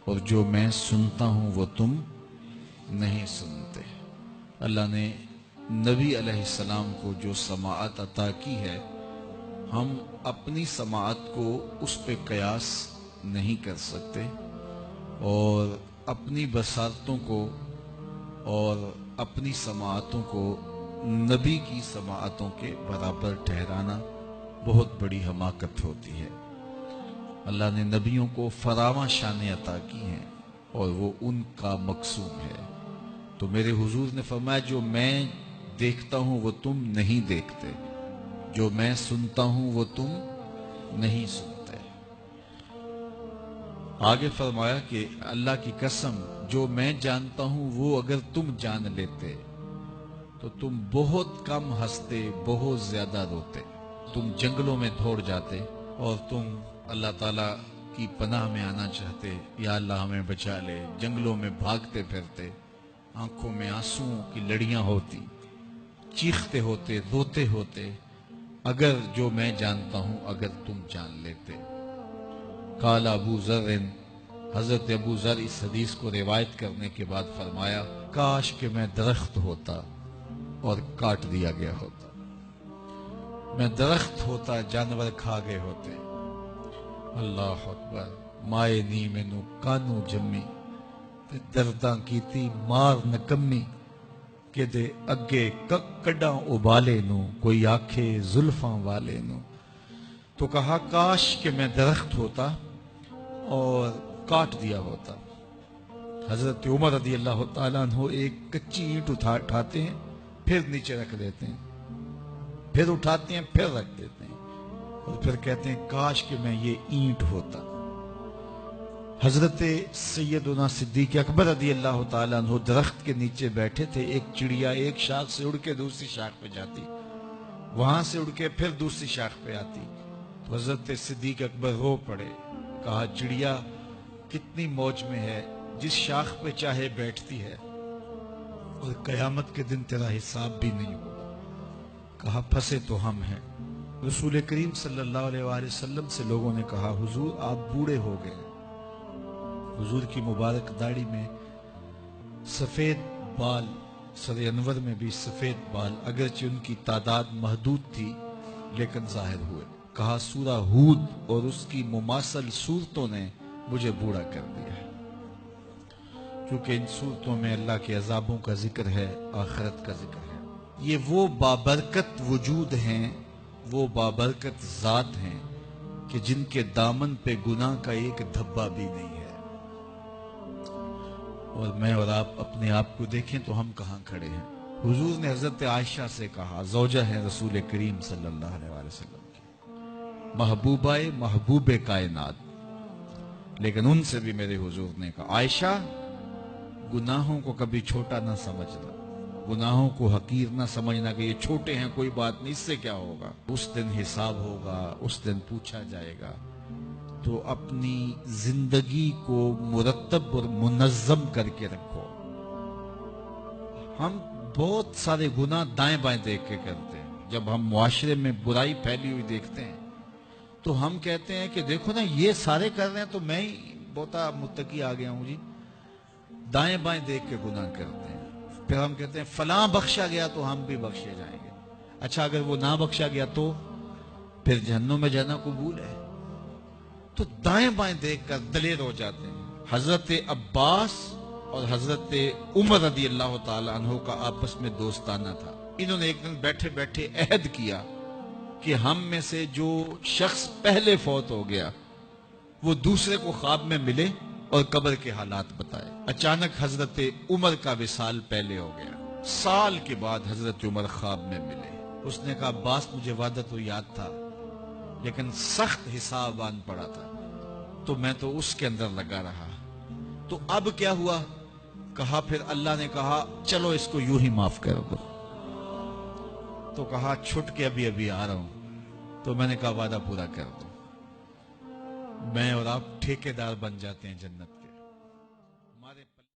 اور جو میں سنتا ہوں وہ تم نہیں سنتے۔ اللہ نے نبی علیہ السلام کو جو سماعت عطا کی ہے، ہم اپنی سماعت کو اس پہ قیاس نہیں کر سکتے، اور اپنی بصارتوں کو اور اپنی سماعتوں کو نبی کی سماعتوں کے برابر ٹھہرانا بہت بڑی حماقت ہوتی ہے۔ اللہ نے نبیوں کو فراواں شانیں عطا کی ہیں اور وہ ان کا مقصوم ہے۔ تو میرے حضور نے فرمایا جو میں دیکھتا ہوں وہ تم نہیں دیکھتے، جو میں سنتا ہوں وہ تم نہیں سنتے۔ آگے فرمایا کہ اللہ کی قسم جو میں جانتا ہوں وہ اگر تم جان لیتے تو تم بہت کم ہنستے، بہت زیادہ روتے، تم جنگلوں میں دوڑ جاتے اور تم اللہ تعالیٰ کی پناہ میں آنا چاہتے، یا اللہ ہمیں بچا لے، جنگلوں میں بھاگتے پھرتے، آنکھوں میں آنسوؤں کی لڑیاں ہوتی، چیختے ہوتے، روتے ہوتے، اگر جو میں جانتا ہوں اگر تم جان لیتے۔ قال ابو ذر، حضرت ابو ذر اس حدیث کو روایت کرنے کے بعد فرمایا کاش کہ میں درخت ہوتا اور کاٹ دیا گیا ہوتا، میں درخت ہوتا جانور کھا گئے ہوتے۔ اللہ اکبر۔ مائے نی مینو کانو جمی تے درداں کیتی مار نکمی، کہ دے اگے کڈاں ابالے نو کوئی آکھے زلفاں والے نو۔ تو کہا کاش کہ میں درخت ہوتا اور کاٹ دیا ہوتا۔ حضرت عمر رضی اللہ تعالیٰ عنہ ایک کچی اینٹ اٹھاتے ہیں، پھر نیچے رکھ دیتے ہیں، پھر اٹھاتے ہیں، پھر رکھ دیتے ہیں، اور پھر کہتے ہیں کاش کہ میں یہ اینٹ ہوتا۔ حضرت سیدنا صدیق اکبر رضی اللہ تعالیٰ عنہ درخت کے نیچے بیٹھے تھے، ایک چڑیا ایک شاخ سے اڑ کے دوسری شاخ پہ جاتی، وہاں سے اڑ کے پھر دوسری شاخ پہ آتی، تو حضرت صدیق اکبر رو پڑے، کہا چڑیا کتنی موج میں ہے، جس شاخ پہ چاہے بیٹھتی ہے، اور قیامت کے دن تیرا حساب بھی نہیں ہوگا۔ کہا پھنسے تو ہم ہیں۔ رسول کریم صلی اللہ علیہ وآلہ وسلم سے لوگوں نے کہا حضور آپ بوڑھے ہو گئے۔ حضور کی مبارک داڑھی میں سفید بال، سر انور میں بھی سفید بال، اگرچہ ان کی تعداد محدود تھی لیکن ظاہر ہوئے۔ کہا سورہ ہود اور اس کی مماثل صورتوں نے مجھے بوڑھا کر دیا ہے، کیونکہ ان صورتوں میں اللہ کے عذابوں کا ذکر ہے، آخرت کا ذکر ہے۔ یہ وہ بابرکت وجود ہیں، وہ بابرکت ذات ہیں کہ جن کے دامن پہ گناہ کا ایک دھبا بھی نہیں ہے۔ اور میں اور آپ اپنے آپ کو دیکھیں تو ہم کہاں کھڑے ہیں۔ حضور نے حضرت عائشہ سے کہا، زوجہ ہے رسول کریم صلی اللہ علیہ وآلہ وسلم کی، محبوبہ محبوب کائنات، لیکن ان سے بھی میرے حضور نے کہا عائشہ گناہوں کو کبھی چھوٹا نہ سمجھنا، گناہوں کو حقیر نہ سمجھنا کہ یہ چھوٹے ہیں کوئی بات نہیں، اس سے کیا ہوگا، اس دن حساب ہوگا، اس دن پوچھا جائے گا۔ تو اپنی زندگی کو مرتب اور منظم کر کے رکھو۔ ہم بہت سارے گناہ دائیں بائیں دیکھ کے کرتے ہیں۔ جب ہم معاشرے میں برائی پھیلی ہوئی دیکھتے ہیں تو ہم کہتے ہیں کہ دیکھو نا یہ سارے کر رہے ہیں تو میں ہی بہتا متقی آ گیا ہوں جی، دائیں بائیں دیکھ کے گناہ کرتے ہیں۔ پھر ہم کہتے ہیں فلاں بخشا گیا تو ہم بھی بخشے جائیں گے۔ اچھا اگر وہ نہ بخشا گیا تو پھر جہنم میں جانا قبول ہے؟ تو دائیں بائیں دیکھ کر دلیر ہو جاتے ہیں۔ حضرت عباس اور حضرت عمر رضی اللہ تعالی عنہ کا آپس میں دوستانہ تھا۔ انہوں نے ایک دن بیٹھے بیٹھے عہد کیا کہ ہم میں سے جو شخص پہلے فوت ہو گیا وہ دوسرے کو خواب میں ملے اور قبر کے حالات بتائے۔ اچانک حضرت عمر کا وصال پہلے ہو گیا، سال کے بعد حضرت عمر خواب میں ملے۔ اس نے کہا عباس مجھے وعدہ تو یاد تھا لیکن سخت حساب آن پڑا تھا تو میں تو اس کے اندر لگا رہا، تو اب کیا ہوا؟ کہا پھر اللہ نے کہا چلو اس کو یوں ہی معاف کر دو۔ تو کہا چھٹ کے ابھی ابھی آ رہا ہوں۔ تو میں نے کہا وعدہ پورا کر دو۔ میں اور آپ ٹھیکیدار بن جاتے ہیں جنت